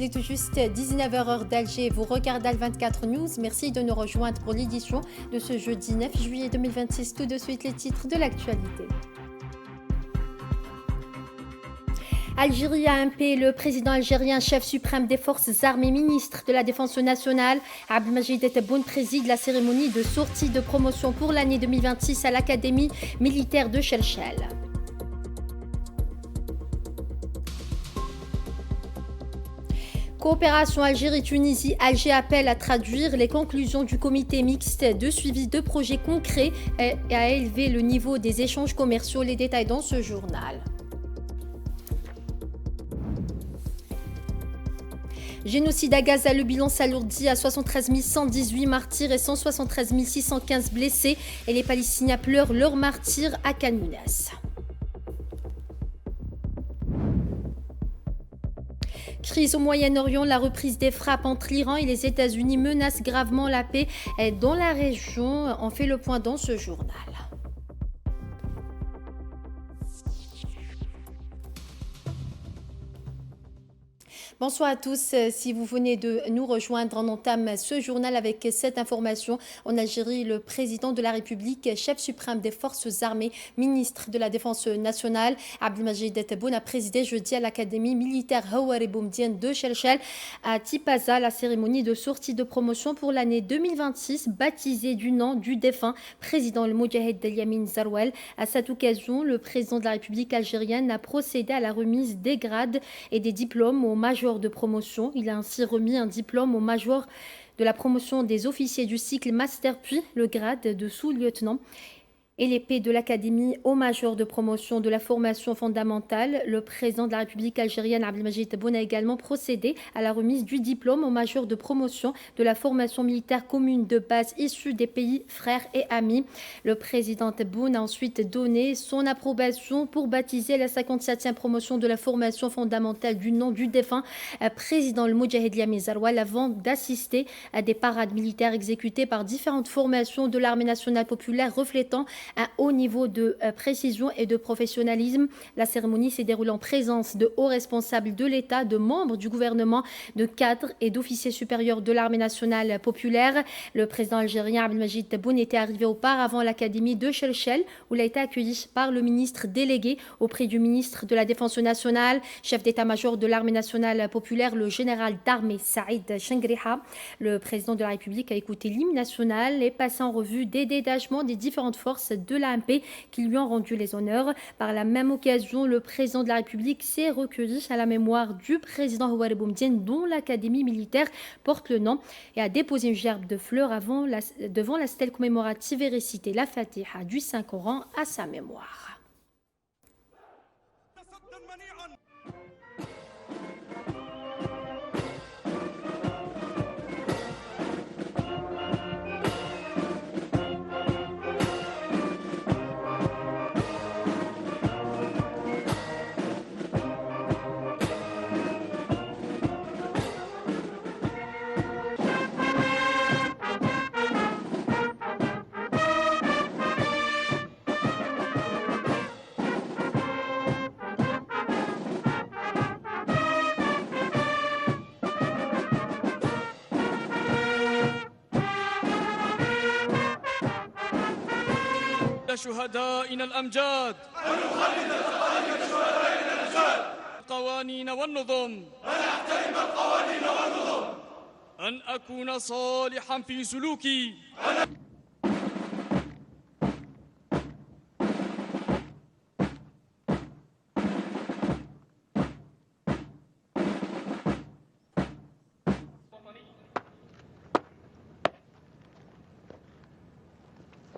Il est tout juste 19h heure d'Alger. Vous regardez Al24 News. Merci de nous rejoindre pour l'édition de ce jeudi 9 juillet 2026. Tout de suite, les titres de l'actualité. Algérie AMP, le président algérien, chef suprême des forces armées, ministre de la Défense nationale, Abdelmajid Tebboune préside la cérémonie de sortie de promotion pour l'année 2026 à l'Académie militaire de Chelchel. Coopération Algérie-Tunisie, Alger appelle à traduire les conclusions du comité mixte de suivi de projets concrets et à élever le niveau des échanges commerciaux. Les détails dans ce journal. Génocide à Gaza, le bilan s'alourdit à 73 118 martyrs et 173 615 blessés et les Palestiniens pleurent leurs martyrs à Khan Younes. Crise au Moyen-Orient, la reprise des frappes entre l'Iran et les États-Unis menace gravement la paix dans la région. On fait le point dans ce journal. Bonsoir à tous. Si vous venez de nous rejoindre, on entame ce journal avec cette information. En Algérie, le président de la République, chef suprême des forces armées, ministre de la Défense nationale, Abdelmajid Tebboune, a présidé jeudi à l'Académie militaire Houari Boumediene de Chelchel à Tipaza la cérémonie de sortie de promotion pour l'année 2026, baptisée du nom du défunt président le Moudjahid Yamin Zarouel. À cette occasion, le président de la République algérienne a procédé à la remise des grades et des diplômes aux majors de promotion. Il a ainsi remis un diplôme au major de la promotion des officiers du cycle master puis le grade de sous-lieutenant et l'épée de l'Académie au major de promotion de la formation fondamentale. Le président de la République algérienne, Abdelmajid Tebboune, a également procédé à la remise du diplôme au major de promotion de la formation militaire commune de base issue des pays frères et amis. Le président Tebboune a ensuite donné son approbation pour baptiser la 57e promotion de la formation fondamentale du nom du défunt président le Moudjahid Yamin Zarouel avant d'assister à des parades militaires exécutées par différentes formations de l'armée nationale populaire reflétant un haut niveau de précision et de professionnalisme. La cérémonie s'est déroulée en présence de hauts responsables de l'État, de membres du gouvernement, de cadres et d'officiers supérieurs de l'armée nationale populaire. Le président algérien Abdelmajid Tebboune était arrivé auparavant à l'Académie de Chelchel où il a été accueilli par le ministre délégué auprès du ministre de la Défense nationale, chef d'état-major de l'armée nationale populaire, le général d'armée Saïd Chengriha. Le président de la République a écouté l'hymne national et passé en revue des détachements des différentes forces de l'AMP qui lui ont rendu les honneurs. Par la même occasion, le président de la République s'est recueilli à la mémoire du président Houari Boumediene dont l'Académie militaire porte le nom et a déposé une gerbe de fleurs devant la stèle commémorative et récité la Fatiha du Saint-Coran à sa mémoire. شهدائنا الأمجاد أن نخلد تقاليد شهدائنا الأمجاد القوانين والنظم أن أحترم القوانين والنظم أن أكون صالحا في سلوكي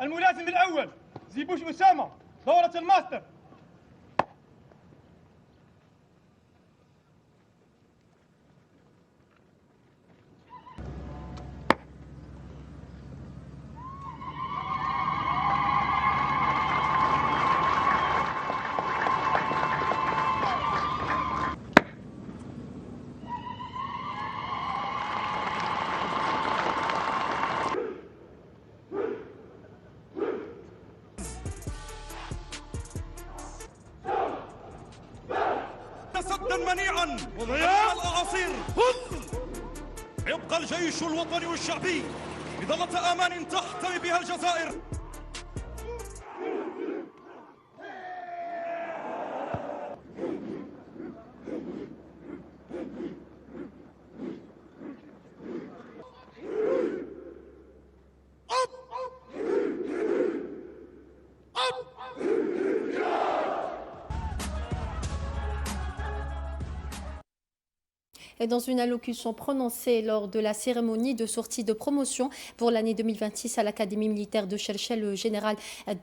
الملازم الأول زيبوش أسامة دورة الماستر. سلاما وضياع الأعاصير. يبقى الجيش الوطني والشعبي بضلة أمان تحتمي بها الجزائر. Et dans une allocution prononcée lors de la cérémonie de sortie de promotion pour l'année 2026 à l'Académie militaire de Cherchel, le général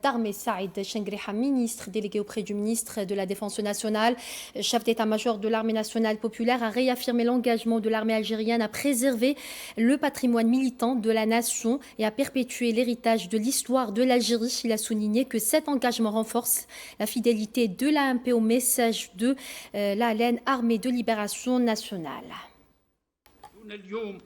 d'armée Saïd Chengriha, ministre délégué auprès du ministre de la Défense nationale, chef d'état-major de l'armée nationale populaire, a réaffirmé l'engagement de l'armée algérienne à préserver le patrimoine militant de la nation et à perpétuer l'héritage de l'histoire de l'Algérie. Il a souligné que cet engagement renforce la fidélité de l'AMP au message de l'ALN, Armée de libération nationale. اليوم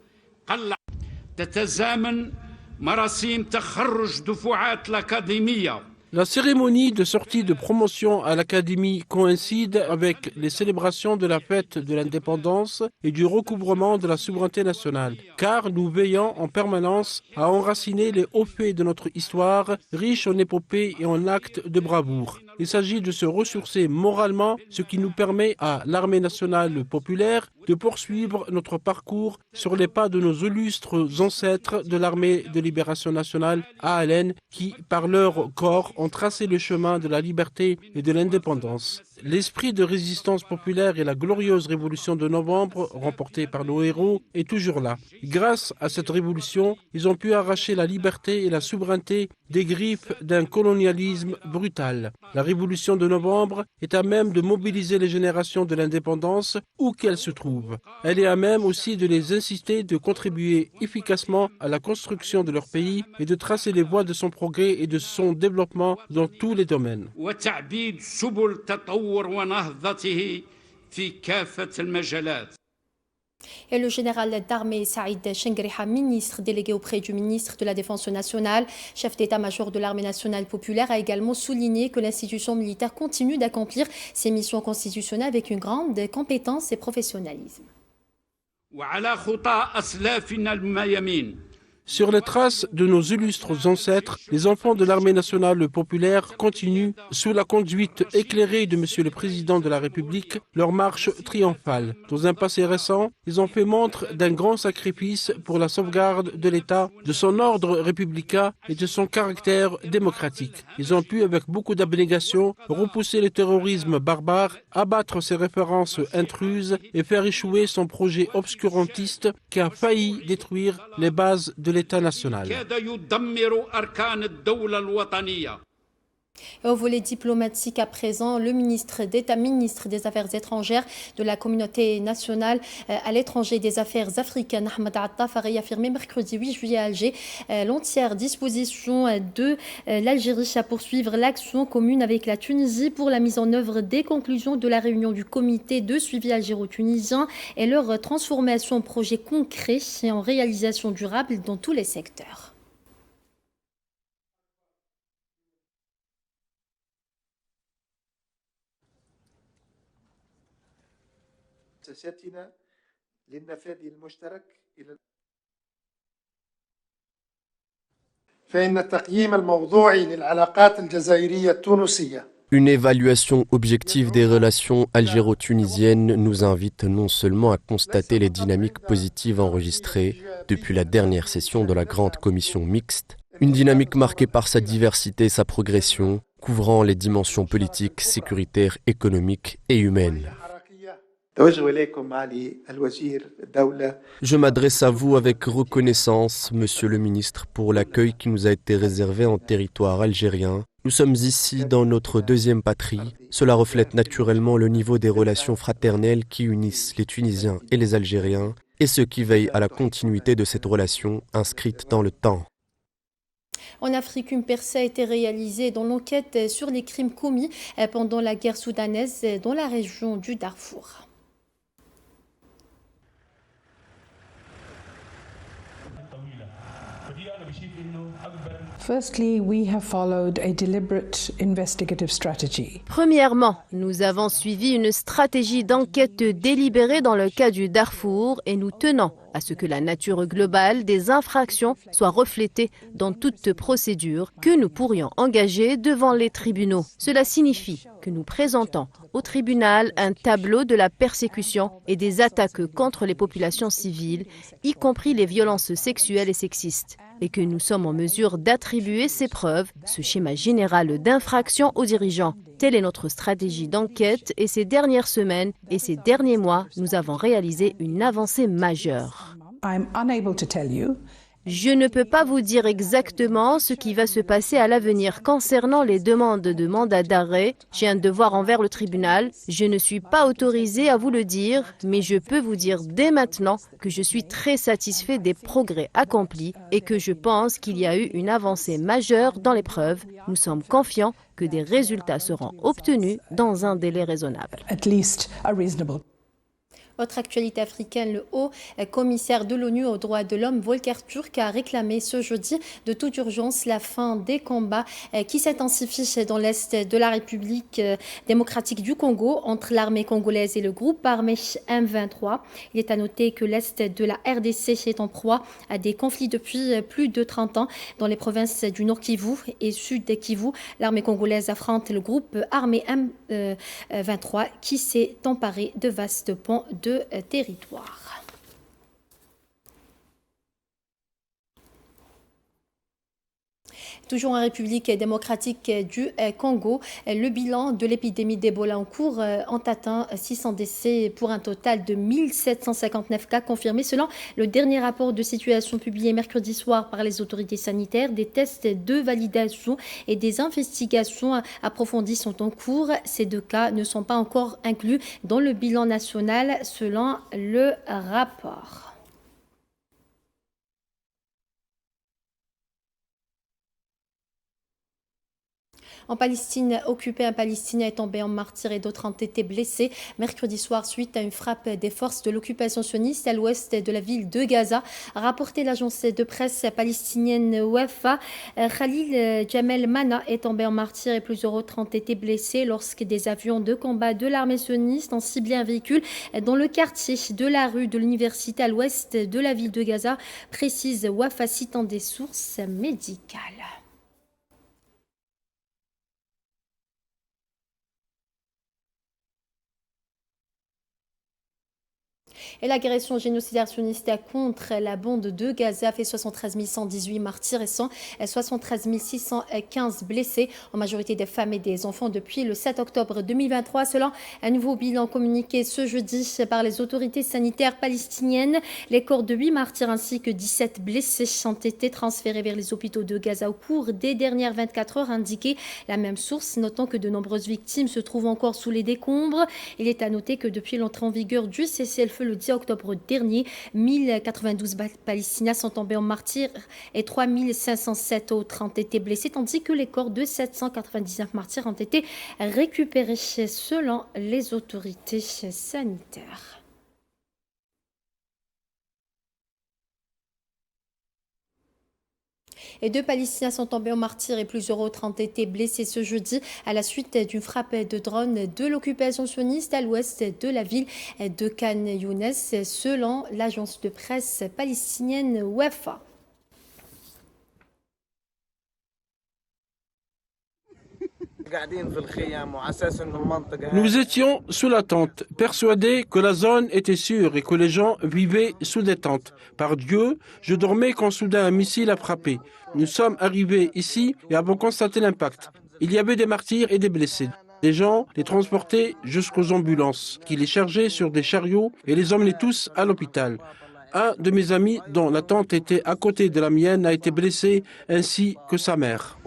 تتزامن مراسيم تخرج دفعات الأكاديمية. La cérémonie de sortie de promotion à l'Académie coïncide avec les célébrations de la fête de l'indépendance et du recouvrement de la souveraineté nationale, car nous veillons en permanence à enraciner les hauts faits de notre histoire, riche en épopées et en actes de bravoure. Il s'agit de se ressourcer moralement, ce qui nous permet à l'armée nationale populaire de poursuivre notre parcours sur les pas de nos illustres ancêtres de l'armée de libération nationale, ALN, qui, par leur corps, ont tracé le chemin de la liberté et de l'indépendance. L'esprit de résistance populaire et la glorieuse révolution de novembre, remportée par nos héros, est toujours là. Grâce à cette révolution, ils ont pu arracher la liberté et la souveraineté des griffes d'un colonialisme brutal. La révolution de novembre est à même de mobiliser les générations de l'indépendance où qu'elles se trouvent. Elle est à même aussi de les inciter de contribuer efficacement à la construction de leur pays et de tracer les voies de son progrès et de son développement dans tous les domaines. Et le général d'armée Saïd Chengriha, ministre délégué auprès du ministre de la Défense nationale, chef d'état-major de l'armée nationale populaire, a également souligné que l'institution militaire continue d'accomplir ses missions constitutionnelles avec une grande compétence et professionnalisme. Sur les traces de nos illustres ancêtres, les enfants de l'armée nationale populaire continuent, sous la conduite éclairée de Monsieur le Président de la République, leur marche triomphale. Dans un passé récent, ils ont fait montre d'un grand sacrifice pour la sauvegarde de l'État, de son ordre républicain et de son caractère démocratique. Ils ont pu, avec beaucoup d'abnégation, repousser le terrorisme barbare, abattre ses références intruses et faire échouer son projet obscurantiste qui a failli détruire les bases de l'État national. Et au volet diplomatique à présent, le ministre d'État, ministre des Affaires étrangères de la communauté nationale à l'étranger des Affaires africaines, Ahmed Attaf, a réaffirmé mercredi 8 juillet à Alger l'entière disposition de l'Algérie à poursuivre l'action commune avec la Tunisie pour la mise en œuvre des conclusions de la réunion du comité de suivi algéro-tunisien et leur transformation en projet concret et en réalisation durable dans tous les secteurs. مؤسساتنا للنفاذ المشترك إلى فإن التقييم الموضوعي للعلاقات الجزائرية التونسية. Une évaluation objective des relations algéro-tunisiennes nous invite non seulement à constater les dynamiques positives enregistrées depuis la dernière session de la Grande Commission mixte, une dynamique marquée par sa diversité et sa progression, couvrant les dimensions politiques, sécuritaires, économiques et humaines. Je m'adresse à vous avec reconnaissance, Monsieur le Ministre, pour l'accueil qui nous a été réservé en territoire algérien. Nous sommes ici dans notre deuxième patrie. Cela reflète naturellement le niveau des relations fraternelles qui unissent les Tunisiens et les Algériens et ceux qui veillent à la continuité de cette relation inscrite dans le temps. En Afrique, une percée a été réalisée dans l'enquête sur les crimes commis pendant la guerre soudanaise dans la région du Darfour. Firstly, we have followed a deliberate investigative strategy. Premièrement, nous avons suivi une stratégie d'enquête délibérée dans le cas du Darfour et nous tenons à ce que la nature globale des infractions soit reflétée dans toute procédure que nous pourrions engager devant les tribunaux. Cela signifie que nous présentons au tribunal un tableau de la persécution et des attaques contre les populations civiles, y compris les violences sexuelles et sexistes, et que nous sommes en mesure d'attribuer ces preuves, ce schéma général d'infraction aux dirigeants. Telle est notre stratégie d'enquête et ces dernières semaines et ces derniers mois, nous avons réalisé une avancée majeure. Je ne peux pas vous dire exactement ce qui va se passer à l'avenir concernant les demandes de mandat d'arrêt. J'ai un devoir envers le tribunal. Je ne suis pas autorisée à vous le dire, mais je peux vous dire dès maintenant que je suis très satisfait des progrès accomplis et que je pense qu'il y a eu une avancée majeure dans les preuves. Nous sommes confiants que des résultats seront obtenus dans un délai raisonnable. Autre actualité africaine, le haut commissaire de l'ONU aux droits de l'homme, Volker Turk, a réclamé ce jeudi de toute urgence la fin des combats qui s'intensifient dans l'est de la République démocratique du Congo entre l'armée congolaise et le groupe armé M23. Il est à noter que l'est de la RDC est en proie à des conflits depuis plus de 30 ans. Dans les provinces du Nord Kivu et Sud Kivu, l'armée congolaise affronte le groupe armé M23 qui s'est emparé de vastes pans de territoire. Toujours en République démocratique du Congo, le bilan de l'épidémie d'Ebola en cours ont atteint 600 décès pour un total de 1759 cas confirmés selon le dernier rapport de situation publié mercredi soir par les autorités sanitaires. Des tests de validation et des investigations approfondies sont en cours. Ces 2 cas ne sont pas encore inclus dans le bilan national selon le rapport. En Palestine occupée, un Palestinien est tombé en martyr et d'autres ont été blessés mercredi soir suite à une frappe des forces de l'occupation sioniste à l'ouest de la ville de Gaza. A rapporté l'agence de presse palestinienne Wafa, Khalil Jamel Mana est tombé en martyr et plusieurs autres ont été blessés lorsque des avions de combat de l'armée sioniste ont ciblé un véhicule dans le quartier de la rue de l'université à l'ouest de la ville de Gaza, précise Wafa citant des sources médicales. Et l'agression génocidaire sioniste contre la bande de Gaza fait 73 118 martyrs et 173 615 blessés, en majorité des femmes et des enfants depuis le 7 octobre 2023. Selon un nouveau bilan communiqué ce jeudi par les autorités sanitaires palestiniennes, les corps de 8 martyrs ainsi que 17 blessés ont été transférés vers les hôpitaux de Gaza au cours des dernières 24 heures, indiquait la même source, notant que de nombreuses victimes se trouvent encore sous les décombres. Il est à noter que depuis l'entrée en vigueur du cessez-le-feu le 10 octobre dernier, 1092 Palestiniens sont tombés en martyrs et 3507 autres ont été blessés, tandis que les corps de 799 martyrs ont été récupérés selon les autorités sanitaires. Et 2 Palestiniens sont tombés en martyrs et plusieurs autres ont été blessés ce jeudi à la suite d'une frappe de drone de l'occupation sioniste à l'ouest de la ville de Khan Younes, selon l'agence de presse palestinienne Wafa. Nous étions sous la tente, persuadés que la zone était sûre et que les gens vivaient sous des tentes. Par Dieu, je dormais quand soudain un missile a frappé. Nous sommes arrivés ici et avons constaté l'impact. Il y avait des martyrs et des blessés. Les gens les transportaient jusqu'aux ambulances, qui les chargeaient sur des chariots et les emmenaient tous à l'hôpital. Un de mes amis, dont la tente était à côté de la mienne, a été blessé, ainsi que sa mère.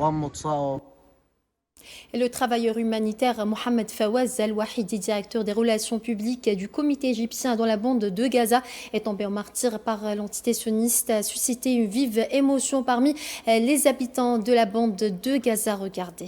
Et le travailleur humanitaire Mohamed Fawaz Al-Wahidi, directeur des relations publiques du comité égyptien dans la bande de Gaza, est tombé en martyr par l'entité sioniste, a suscité une vive émotion parmi les habitants de la bande de Gaza. Regardez.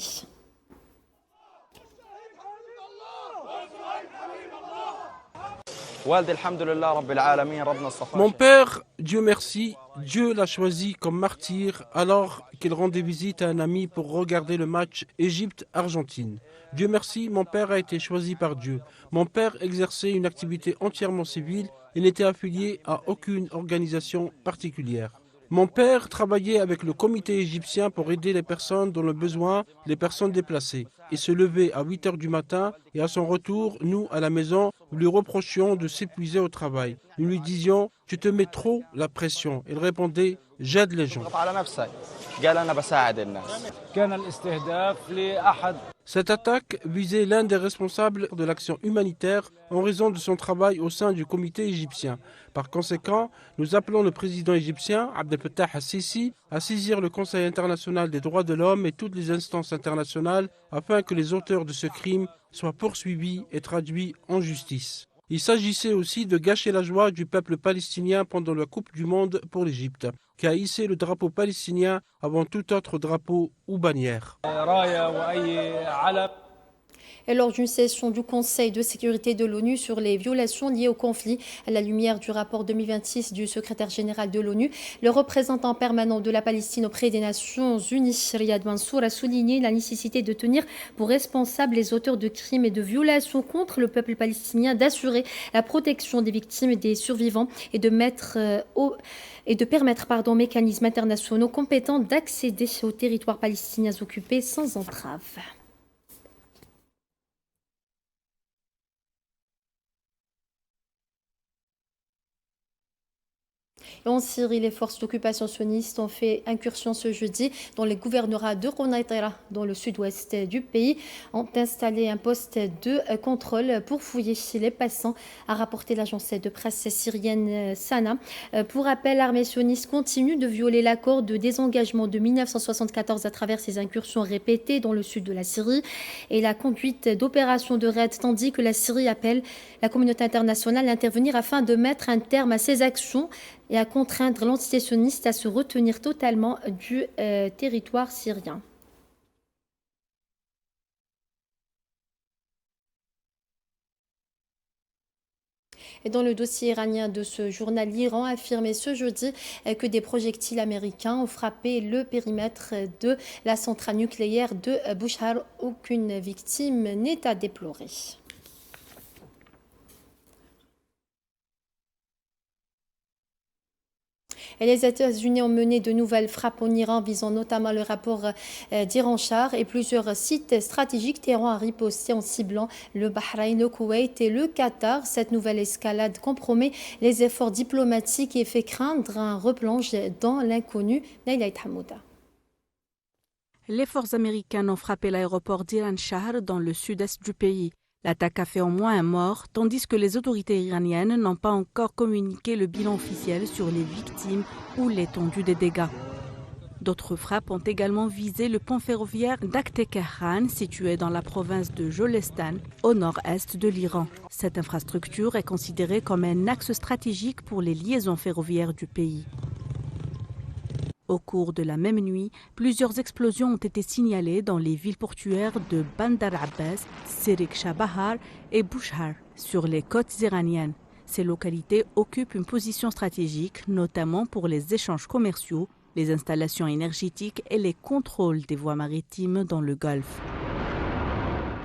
Mon père, Dieu merci, Dieu l'a choisi comme martyr alors qu'il rendait visite à un ami pour regarder le match Égypte-Argentine. Dieu merci, mon père a été choisi par Dieu. Mon père exerçait une activité entièrement civile et n'était affilié à aucune organisation particulière. Mon père travaillait avec le comité égyptien pour aider les personnes dans le besoin, les personnes déplacées. Il se levait à 8 heures du matin et à son retour, nous, à la maison, nous lui reprochions de s'épuiser au travail. Nous lui disions « Tu te mets trop la pression ». Il répondait « J'aide les gens ». Cette attaque visait l'un des responsables de l'action humanitaire en raison de son travail au sein du comité égyptien. Par conséquent, nous appelons le président égyptien, Abdel Fattah al-Sisi, à saisir le Conseil international des droits de l'homme et toutes les instances internationales afin que les auteurs de ce crime soient poursuivis et traduits en justice. Il s'agissait aussi de gâcher la joie du peuple palestinien pendant la Coupe du Monde pour l'Égypte, qui a hissé le drapeau palestinien avant tout autre drapeau ou bannière. Et lors d'une session du Conseil de sécurité de l'ONU sur les violations liées au conflit, à la lumière du rapport 2026 du secrétaire général de l'ONU, le représentant permanent de la Palestine auprès des Nations Unies, Riyad Mansour, a souligné la nécessité de tenir pour responsables les auteurs de crimes et de violations contre le peuple palestinien, d'assurer la protection des victimes et des survivants et de permettre aux mécanismes internationaux compétents d'accéder aux territoires palestiniens occupés sans entrave. Et en Syrie, les forces d'occupation sionistes ont fait incursion ce jeudi dans les gouvernorats de Quneitra, dans le sud-ouest du pays, ont installé un poste de contrôle pour fouiller chez les passants, a rapporté l'agence de presse syrienne Sana. Pour rappel, l'armée sioniste continue de violer l'accord de désengagement de 1974 à travers ses incursions répétées dans le sud de la Syrie et la conduite d'opérations de raid, tandis que la Syrie appelle la communauté internationale à intervenir afin de mettre un terme à ces actions et à contraindre l'entité sioniste à se retenir totalement du territoire syrien. Et dans le dossier iranien de ce journal, l'Iran a affirmé ce jeudi que des projectiles américains ont frappé le périmètre de la centrale nucléaire de Bushehr. Aucune victime n'est à déplorer. Et les États-Unis ont mené de nouvelles frappes en Iran visant notamment le rapport d'Iran-Char et plusieurs sites stratégiques. Téhéran a riposté en ciblant le Bahreïn, le Koweït et le Qatar. Cette nouvelle escalade compromet les efforts diplomatiques et fait craindre un replonge dans l'inconnu. Naïla Hamouda. Les forces américaines ont frappé l'aéroport d'Iran-Char dans le sud-est du pays. L'attaque a fait au moins un mort, tandis que les autorités iraniennes n'ont pas encore communiqué le bilan officiel sur les victimes ou l'étendue des dégâts. D'autres frappes ont également visé le pont ferroviaire d'Aktekerhan, situé dans la province de Jolestan, au nord-est de l'Iran. Cette infrastructure est considérée comme un axe stratégique pour les liaisons ferroviaires du pays. Au cours de la même nuit, plusieurs explosions ont été signalées dans les villes portuaires de Bandar Abbas, Sirik Shabahar et Bushehr, sur les côtes iraniennes. Ces localités occupent une position stratégique, notamment pour les échanges commerciaux, les installations énergétiques et les contrôles des voies maritimes dans le Golfe.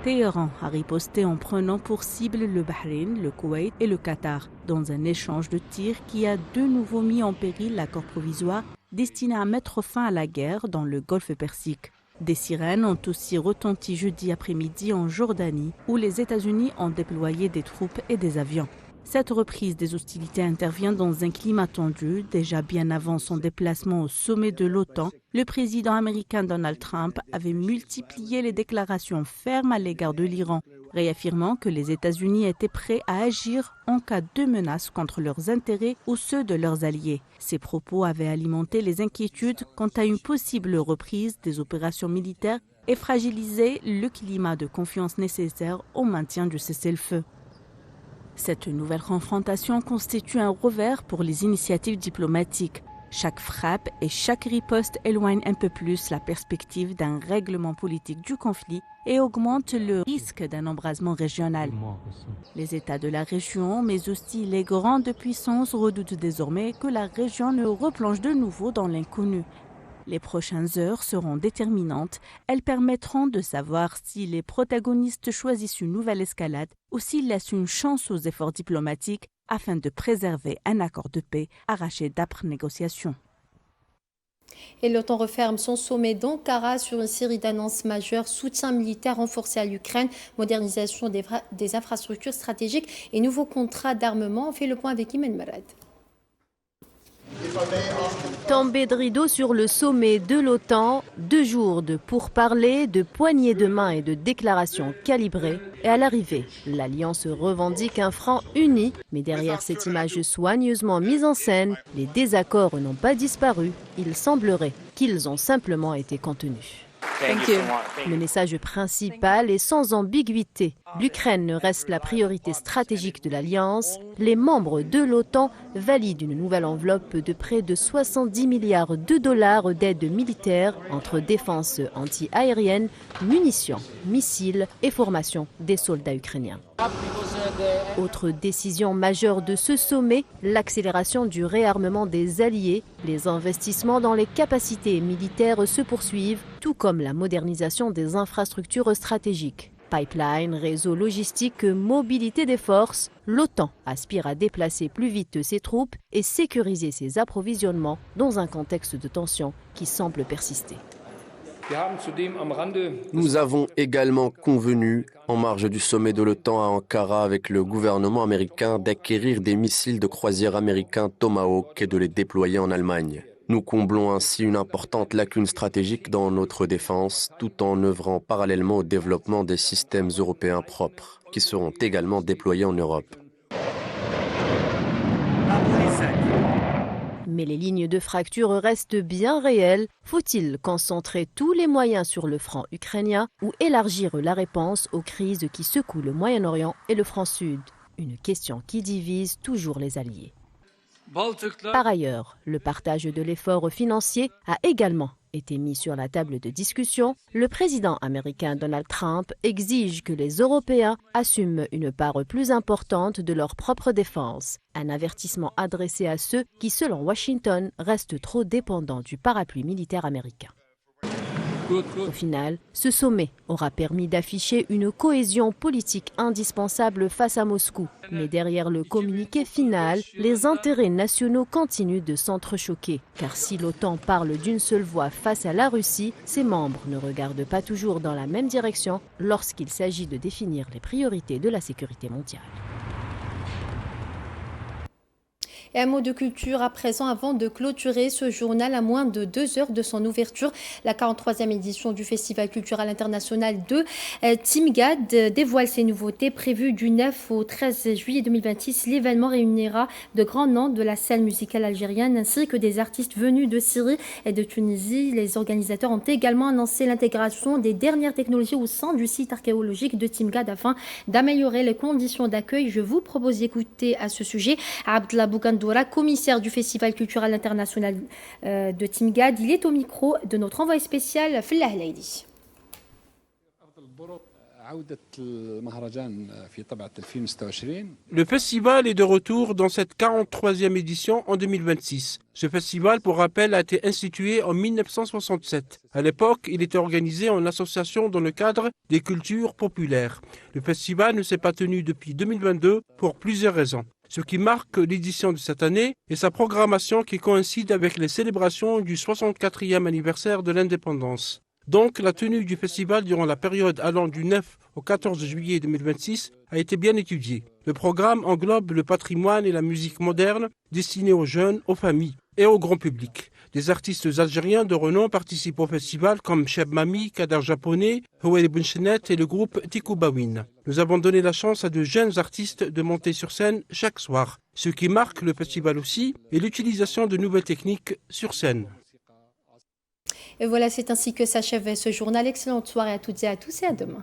Téhéran a riposté en prenant pour cible le Bahreïn, le Koweït et le Qatar, dans un échange de tirs qui a de nouveau mis en péril l'accord provisoire destiné à mettre fin à la guerre dans le Golfe Persique. Des sirènes ont aussi retenti jeudi après-midi en Jordanie, où les États-Unis ont déployé des troupes et des avions. Cette reprise des hostilités intervient dans un climat tendu. Déjà bien avant son déplacement au sommet de l'OTAN, le président américain Donald Trump avait multiplié les déclarations fermes à l'égard de l'Iran, réaffirmant que les États-Unis étaient prêts à agir en cas de menace contre leurs intérêts ou ceux de leurs alliés. Ces propos avaient alimenté les inquiétudes quant à une possible reprise des opérations militaires et fragilisé le climat de confiance nécessaire au maintien du cessez-le-feu. Cette nouvelle confrontation constitue un revers pour les initiatives diplomatiques. Chaque frappe et chaque riposte éloigne un peu plus la perspective d'un règlement politique du conflit et augmente le risque d'un embrasement régional. Les États de la région, mais aussi les grandes puissances, redoutent désormais que la région ne replonge de nouveau dans l'inconnu. Les prochaines heures seront déterminantes. Elles permettront de savoir si les protagonistes choisissent une nouvelle escalade ou s'ils laissent une chance aux efforts diplomatiques afin de préserver un accord de paix arraché d'âpres négociations. Et l'OTAN referme son sommet d'Ankara sur une série d'annonces majeures, soutien militaire renforcé à l'Ukraine, modernisation des infrastructures stratégiques et nouveaux contrats d'armement. On fait le point avec Imen Marad. Tombée de rideau sur le sommet de l'OTAN, 2 jours de pourparlers, de poignées de main et de déclarations calibrées. Et à l'arrivée, l'Alliance revendique un front uni. Mais derrière cette image soigneusement mise en scène, les désaccords n'ont pas disparu. Il semblerait qu'ils ont simplement été contenus. Le message principal est sans ambiguïté. L'Ukraine reste la priorité stratégique de l'Alliance. Les membres de l'OTAN valident une nouvelle enveloppe de près de 70 milliards de dollars d'aide militaire entre défense anti-aérienne, munitions, missiles et formation des soldats ukrainiens. Autre décision majeure de ce sommet, l'accélération du réarmement des alliés. Les investissements dans les capacités militaires se poursuivent, tout comme la modernisation des infrastructures stratégiques. Pipeline, réseau logistique, mobilité des forces, l'OTAN aspire à déplacer plus vite ses troupes et sécuriser ses approvisionnements dans un contexte de tension qui semble persister. Nous avons également convenu, en marge du sommet de l'OTAN à Ankara avec le gouvernement américain, d'acquérir des missiles de croisière américains Tomahawk et de les déployer en Allemagne. Nous comblons ainsi une importante lacune stratégique dans notre défense, tout en œuvrant parallèlement au développement des systèmes européens propres, qui seront également déployés en Europe. Mais les lignes de fracture restent bien réelles. Faut-il concentrer tous les moyens sur le front ukrainien ou élargir la réponse aux crises qui secouent le Moyen-Orient et le front sud? Une question qui divise toujours les alliés. Par ailleurs, le partage de l'effort financier a également été mis sur la table de discussion. Le président américain Donald Trump exige que les Européens assument une part plus importante de leur propre défense. Un avertissement adressé à ceux qui, selon Washington, restent trop dépendants du parapluie militaire américain. Au final, ce sommet aura permis d'afficher une cohésion politique indispensable face à Moscou. Mais derrière le communiqué final, les intérêts nationaux continuent de s'entrechoquer. Car si l'OTAN parle d'une seule voix face à la Russie, ses membres ne regardent pas toujours dans la même direction lorsqu'il s'agit de définir les priorités de la sécurité mondiale. Et un mot de culture à présent avant de clôturer ce journal à moins de 2 heures de son ouverture. La 43e édition du Festival culturel international de Timgad dévoile ses nouveautés prévues du 9 au 13 juillet 2026. L'événement réunira de grands noms de la scène musicale algérienne ainsi que des artistes venus de Syrie et de Tunisie. Les organisateurs ont également annoncé l'intégration des dernières technologies au sein du site archéologique de Timgad afin d'améliorer les conditions d'accueil. Je vous propose d'écouter à ce sujet Abdallah Bougandoura, commissaire du Festival culturel international de Timgad. Il est au micro de notre envoyé spécial Fellah Laïdi. Le festival est de retour dans cette 43e édition en 2026. Ce festival, pour rappel, a été institué en 1967. À l'époque, il était organisé en association dans le cadre des cultures populaires. Le festival ne s'est pas tenu depuis 2022 pour plusieurs raisons. Ce qui marque l'édition de cette année est sa programmation qui coïncide avec les célébrations du 64e anniversaire de l'indépendance. Donc, la tenue du festival durant la période allant du 9 au 14 juillet 2026 a été bien étudiée. Le programme englobe le patrimoine et la musique moderne destinée aux jeunes, aux familles et au grand public. Des artistes algériens de renom participent au festival comme Cheb Mami, Kader Japonais, Houel Benchenet et le groupe Tikoubawin. Nous avons donné la chance à de jeunes artistes de monter sur scène chaque soir. Ce qui marque le festival aussi est l'utilisation de nouvelles techniques sur scène. Et voilà, c'est ainsi que s'achève ce journal. Excellente soirée à toutes et à tous et à demain.